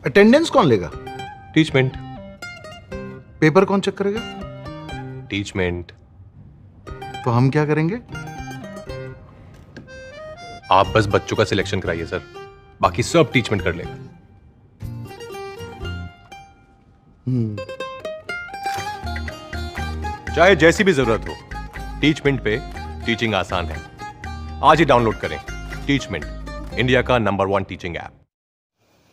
Attendance कौन लेगा? Teachmint. Paper कौन चेक करेगा? टीचमेंट। तो हम क्या करेंगे? आप बस बच्चों का सिलेक्शन कराइए सर, बाकी सब टीचमेंट कर लेगा। चाहे जैसी भी जरूरत हो, टीचमेंट पे टीचिंग आसान है। आज ही डाउनलोड करें टीचमेंट, इंडिया का नंबर 1 टीचिंग ऐप।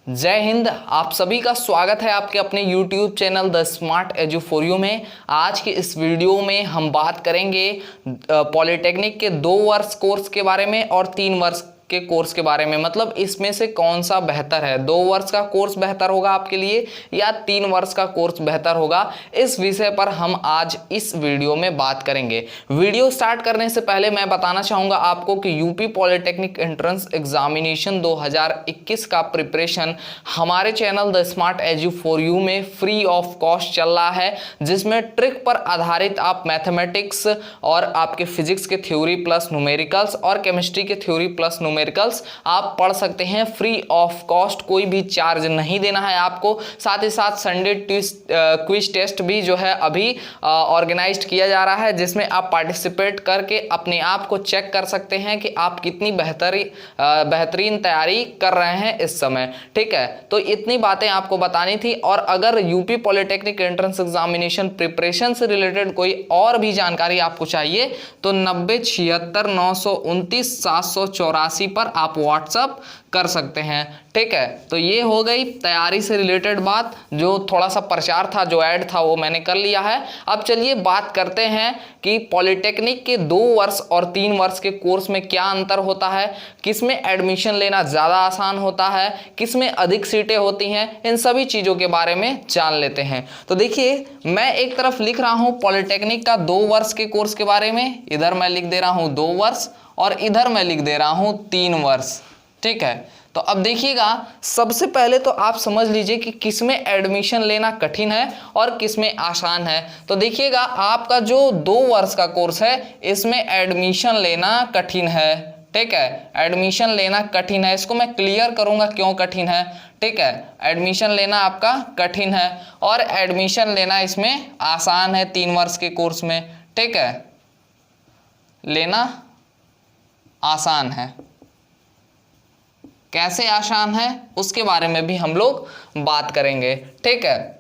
जय हिंद। आप सभी का स्वागत है आपके अपने YouTube channel the smart edu for you में। आज की इस वीडियो में हम बात करेंगे पॉलिटेक्निक के 2 वर्ष कोर्स के बारे में और 3 वर्ष के कोर्स के बारे में। मतलब इसमें से कौन सा बेहतर है, 2 वर्ष का कोर्स बेहतर होगा आपके लिए या 3 वर्ष का कोर्स बेहतर होगा, इस विषय पर हम आज इस वीडियो में बात करेंगे। वीडियो स्टार्ट करने से पहले मैं बताना चाहूँगा आपको कि यूपी पॉलिटेक्निक एंट्रेंस एग्जामिनेशन 2021 का प्रिपरेशन हमारे channel the smart edu for you में फ्री ऑफ कॉस्ट चल रहा है, जिसमें ट्रिक पर आधारित आप मैथमेटिक्स और आपके फिजिक्स के थ्योरी प्लस न्यूमेरिकल्स और केमिस्ट्री के थ्योरी प्लस न्यूमेरिकल्स आप पढ़ सकते हैं फ्री ऑफ कॉस्ट। कोई भी चार्ज नहीं देना है आपको। साथ ही साथ संडे क्विज टेस्ट भी जो है अभी ऑर्गेनाइज्ड किया जा रहा है, जिसमें आप पार्टिसिपेट करके अपने आप को चेक कर सकते हैं कि आप कितनी बेहतरीन तैयारी कर रहे हैं इस समय। ठीक है, तो इतनी बातें आपको बतानी थी। और अगर UP polytechnic entrance examination preparation से रिलेटेड कोई और भी जानकारी आपको चाहिए तो 9076 929 784 पर आप व्हाट्सअप कर सकते हैं। ठीक है, तो ये हो गई तैयारी से रिलेटेड बात। जो थोड़ा सा प्रचार था, जो ऐड था, वो मैंने कर लिया है। अब चलिए बात करते हैं कि पॉलिटेक्निक के 2 वर्ष और 3 वर्ष के कोर्स में क्या अंतर होता है, किसमें एडमिशन लेना ज़्यादा आसान होता है, किसमें अधिक सीटें होती हैं, इन सभी चीज़ों के बारे में जान लेते हैं। तो देखिए, मैं एक तरफ लिख रहा हूँ पॉलिटेक्निक का 2 वर्ष के कोर्स के बारे में, इधर मैं लिख दे रहा हूँ 2 वर्ष और इधर मैं लिख दे रहा हूं 3 वर्ष। ठीक है, तो अब देखिएगा, सबसे पहले तो आप समझ लीजिए कि किसमें एडमिशन लेना कठिन है और किसमें आसान है। तो देखिएगा, आपका जो 2 वर्ष का कोर्स है इसमें एडमिशन लेना कठिन है। ठीक है, एडमिशन लेना कठिन है। इसको मैं क्लियर करूंगा क्यों कठिन है। ठीक है, एडमिशन लेना आपका कठिन है और एडमिशन लेना इसमें आसान है 3 वर्ष के कोर्स में। ठीक है, लेना आसान है। कैसे आसान है उसके बारे में भी हम लोग बात करेंगे। ठीक है,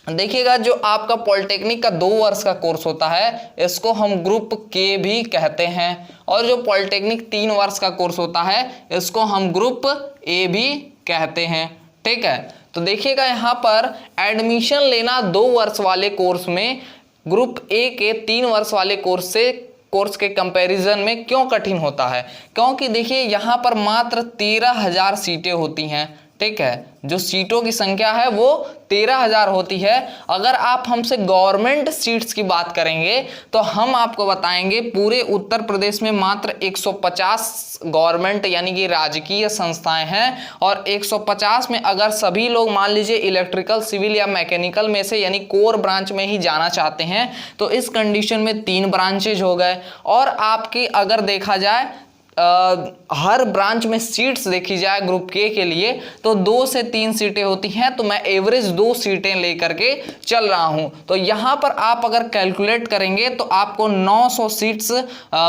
देखिएगा, जो आपका पॉलिटेक्निक का 2 वर्ष का कोर्स होता है इसको हम ग्रुप के भी कहते हैं, और जो पॉलिटेक्निक 3 वर्ष का कोर्स होता है इसको हम ग्रुप ए भी कहते हैं। ठीक है, तो देखिएगा, यहाँ पर एडमिशन लेना 2 वर्ष वाले कोर्स में ग्रुप ए के 3 वर्ष वाले कोर्स के कंपैरिजन में क्यों कठिन होता है, क्योंकि देखिए यहाँ पर मात्र 13,000 सीटें होती हैं। ठीक है, जो सीटों की संख्या है वो 13,000 होती है। अगर आप हमसे गवर्नमेंट सीट्स की बात करेंगे तो हम आपको बताएंगे पूरे उत्तर प्रदेश में मात्र 150 गवर्नमेंट यानी कि राजकीय संस्थाएं हैं, और 150 में अगर सभी लोग मान लीजिए इलेक्ट्रिकल, सिविल या मैकेनिकल में से यानी कोर ब्रांच में ही जाना चाहते हैं तो इस कंडीशन में 3 ब्रांचेज हो गए। और आपकी अगर देखा जाए हर ब्रांच में सीट्स देखी जाए ग्रुप के लिए तो 2 से 3 सीटें होती हैं, तो मैं एवरेज 2 सीटें लेकर के चल रहा हूं। तो यहां पर आप अगर कैलकुलेट करेंगे तो आपको 900 सीट्स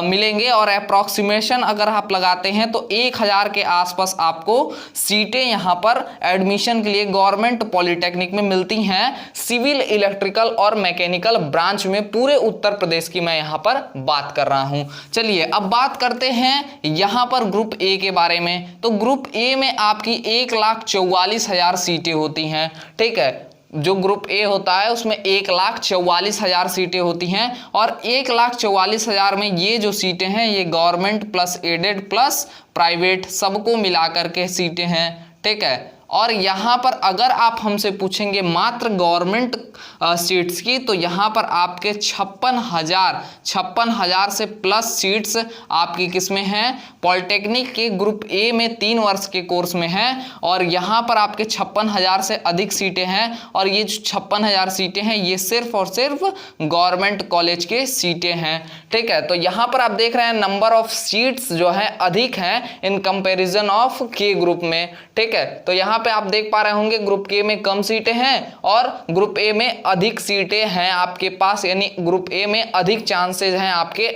मिलेंगे, और अप्रॉक्सीमेशन अगर आप लगाते हैं तो 1000 के आसपास आपको सीटें यहां पर एडमिशन के लिए गवर्नमेंट पॉलिटेक्निक में मिलती हैं, सिविल, इलेक्ट्रिकल और मैकेनिकल ब्रांच में पूरे उत्तर प्रदेश की मैं यहां पर बात कर रहा हूं। चलिए अब बात करते हैं यहां पर ग्रुप ए के बारे में। तो ग्रुप ए में आपकी 1,44,000 सीटें होती हैं। ठीक है, जो ग्रुप ए होता है उसमें 1,44,000 सीटें होती हैं, और 1,44,000 में ये जो सीटें हैं ये government plus aided plus private सबको मिलाकर के सीटें हैं। ठीक है, और यहाँ पर अगर आप हमसे पूछेंगे मात्र गवर्नमेंट सीट्स की, तो यहाँ पर आपके 56,000 से प्लस सीट्स आपकी किसमें हैं, पॉलिटेक्निक के ग्रुप ए में 3 वर्ष के कोर्स में है और यहाँ पर आपके 56,000 से अधिक सीटें हैं और ये 56,000 सीटें हैं ये सिर्फ और सिर्फ गवर्नमेंट कॉलेज के सीटें हैं। ठीक है, तो यहाँ पर आप देख रहे हैं नंबर ऑफ सीट्स जो है अधिक हैं इन कंपैरिजन ऑफ के ग्रुप में। ठीक है, तो यहाँ पे आप देख पा रहे होंगे ग्रुप के में कम सीटें हैं और ग्रुप ए में अधिक सीटें हैं आपके पास, यानी ग्रुप ए में अधिक चांसेस हैं आपके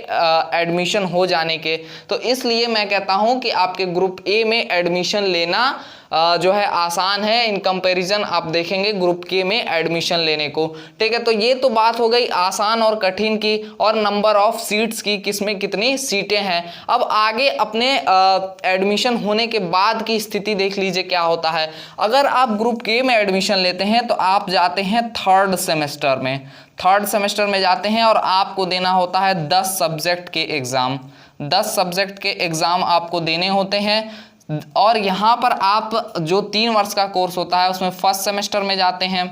एडमिशन हो जाने के। तो इसलिए मैं कहता हूं कि आपके ग्रुप ए में एडमिशन लेना जो है आसान है इन कंपैरिजन आप देखेंगे ग्रुप के में एडमिशन लेने को। ठीक है, तो ये तो बात हो गई आसान और कठिन की और नंबर ऑफ सीट्स की, किसमें कितनी सीटें हैं। अब आगे अपने एडमिशन होने के बाद की स्थिति देख लीजिए क्या होता है। अगर आप ग्रुप के में एडमिशन लेते हैं तो आप जाते हैं थर्ड सेमेस्टर में जाते हैं और आपको देना होता है 10 सब्जेक्ट के एग्ज़ाम। 10 सब्जेक्ट के एग्ज़ाम आपको देने होते हैं और यहाँ पर आप जो 3 वर्ष का कोर्स होता है उसमें फर्स्ट सेमेस्टर में जाते हैं।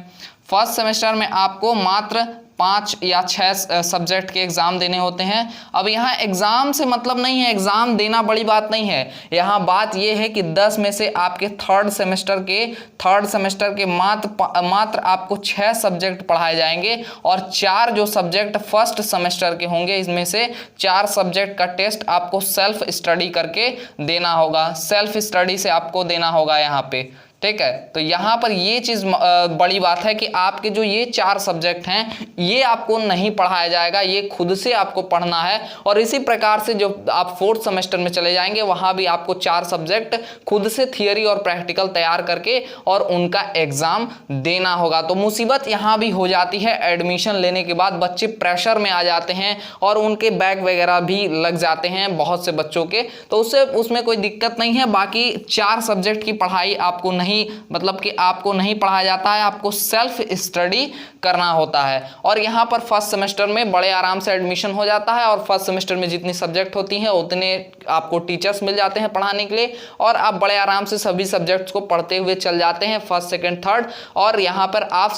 फर्स्ट सेमेस्टर में आपको मात्र 5 या 6 सब्जेक्ट के एग्ज़ाम देने होते हैं। अब यहाँ एग्ज़ाम से मतलब नहीं है, एग्ज़ाम देना बड़ी बात नहीं है। यहाँ बात ये है कि 10 में से आपके थर्ड सेमेस्टर के मात्र आपको 6 सब्जेक्ट पढ़ाए जाएंगे और 4 जो सब्जेक्ट फर्स्ट सेमेस्टर के होंगे इसमें से 4 सब्जेक्ट का टेस्ट आपको सेल्फ स्टडी करके देना होगा, सेल्फ स्टडी से आपको देना होगा यहाँ पे। ठीक है, तो यहाँ पर ये चीज़ बड़ी बात है कि आपके जो ये 4 सब्जेक्ट हैं ये आपको नहीं पढ़ाया जाएगा, ये खुद से आपको पढ़ना है। और इसी प्रकार से जो आप 4th सेमेस्टर में चले जाएंगे वहाँ भी आपको 4 सब्जेक्ट खुद से थियरी और प्रैक्टिकल तैयार करके और उनका एग्ज़ाम देना होगा। तो मुसीबत यहाँ भी हो जाती है, एडमिशन लेने के बाद बच्चे प्रेशर में आ जाते हैं और उनके बैग वगैरह भी लग जाते हैं बहुत से बच्चों के, तो उसमें कोई दिक्कत नहीं है। बाकी 4 सब्जेक्ट की पढ़ाई आपको मतलब कि आपको नहीं पढ़ाया जाता है, आपको सेल्फ स्टडी करना होता है। और यहाँ पर फर्स्ट सेमेस्टर में बड़े आराम से एडमिशन हो जाता है और फर्स्ट सेमेस्टर में जितनी सब्जेक्ट होती हैं उतने आपको टीचर्स मिल जाते हैं पढ़ाने के लिए और आप बड़े आराम से सभी सब्जेक्ट्स को पढ़ते हुए चल जाते हैं फर्स्ट सेकेंड थर्ड। और यहाँ पर आप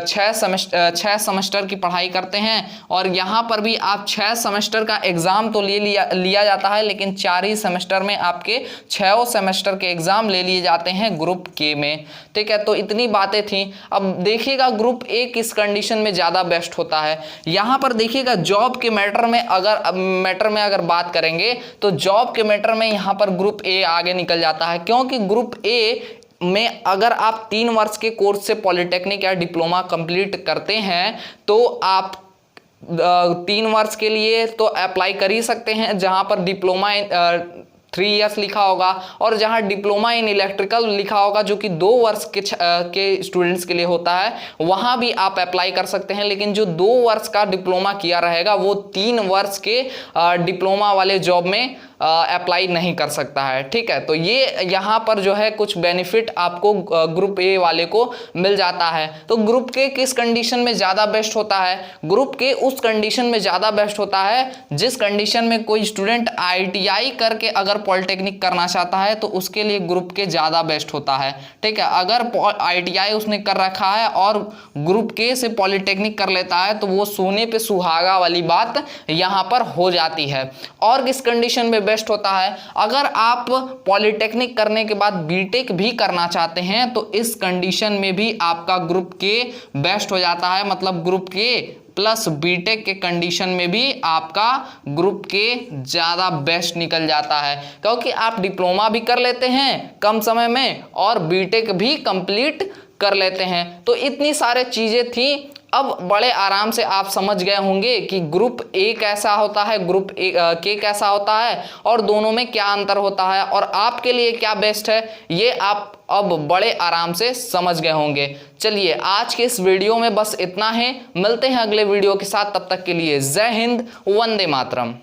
6 सेमेस्टर की पढ़ाई करते हैं और यहाँ पर भी आप 6 सेमेस्टर का एग्ज़ाम तो लिया जाता है, लेकिन 4 ही सेमेस्टर में आपके 6 सेमेस्टर के एग्ज़ाम ले लिए जाते हैं ग्रुप के में। ठीक है, तो इतनी बातें थी। अब देखिएगा ग्रुप ए किस कंडीशन में ज़्यादा बेस्ट होता है। यहाँ पर देखिएगा जॉब के मैटर में अगर बात करेंगे तो जॉब के मैटर में यहाँ पर ग्रुप ए आगे निकल जाता है, क्योंकि ग्रुप ए में अगर आप 3 वर्ष के कोर्स से पॉलिटेक्निक या डिप्लोमा कंप्लीट करते हैं तो आप 3 वर्ष के लिए तो अप्लाई कर ही सकते हैं, जहाँ पर डिप्लोमा 3 इयर्स लिखा होगा और जहां डिप्लोमा इन इलेक्ट्रिकल लिखा होगा जो कि 2 वर्ष के स्टूडेंट्स के लिए होता है, वहां भी आप अप्लाई कर सकते हैं। लेकिन जो 2 वर्ष का डिप्लोमा किया रहेगा वो 3 वर्ष के डिप्लोमा वाले जॉब में अप्लाई नहीं कर सकता है। ठीक है, तो ये यहाँ पर जो है कुछ बेनिफिट आपको ग्रुप ए वाले को मिल जाता है। तो ग्रुप के किस कंडीशन में ज़्यादा बेस्ट होता है? ग्रुप के उस कंडीशन में ज़्यादा बेस्ट होता है जिस कंडीशन में कोई स्टूडेंट ITI करके अगर पॉलिटेक्निक करना चाहता है तो उसके लिए ग्रुप के ज़्यादा बेस्ट होता है। ठीक है, अगर ITI उसने कर रखा है और ग्रुप के से पॉलिटेक्निक कर लेता है तो वो सोने पे सुहागा वाली बात यहाँ पर हो जाती है। और किस कंडीशन में बेस्ट होता है? अगर आप पॉलिटेक्निक करने के बाद बीटेक भी करना चाहते हैं तो इस कंडीशन में भी आपका ग्रुप के बेस्ट हो जाता है। मतलब ग्रुप के प्लस बीटेक के कंडीशन में भी आपका ग्रुप के ज़्यादा बेस्ट निकल जाता है, क्योंकि आप डिप्लोमा भी कर लेते हैं कम समय में और बीटेक भी कंप्लीट कर लेते हैं। तो इतनी सारे चीज़ें थी। अब बड़े आराम से आप समझ गए होंगे कि ग्रुप ए कैसा होता है, ग्रुप के कैसा होता है और दोनों में क्या अंतर होता है और आपके लिए क्या बेस्ट है, ये आप अब बड़े आराम से समझ गए होंगे। चलिए आज के इस वीडियो में बस इतना है, मिलते हैं अगले वीडियो के साथ। तब तक के लिए जय हिंद, वंदे मातरम।